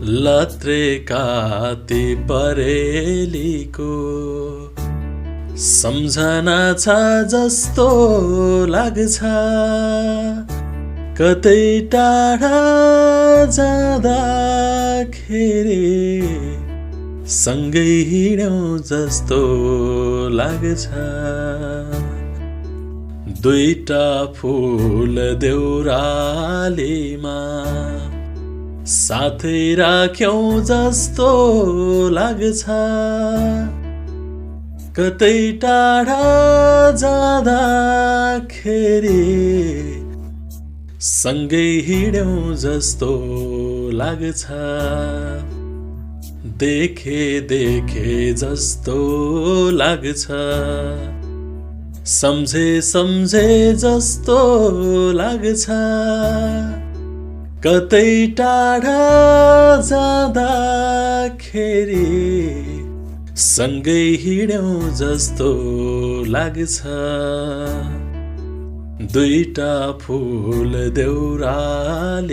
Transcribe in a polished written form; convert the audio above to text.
लत्रेका ती परेलीको सम्झना छ जस्तो लाग्छ कतै टाढा जाँदाखेरि सँगै हिँड्यौं जस्तो लाग्छ दुईटा फूल देउरालीमा साथै राख्यौं जस्तो लाग्छ कतै टाढा जाँदाखेरि सँगै हिँड्यौं जस्तो लाग्छ देखे देखे जस्तो लाग्छ सम्झे सम्झे जस्तो लाग्छ कतै टाढा जाँदाखेरि सँगै हिँड्यौं जस्तो लाग्छ दुईटा फूल देउरालीमा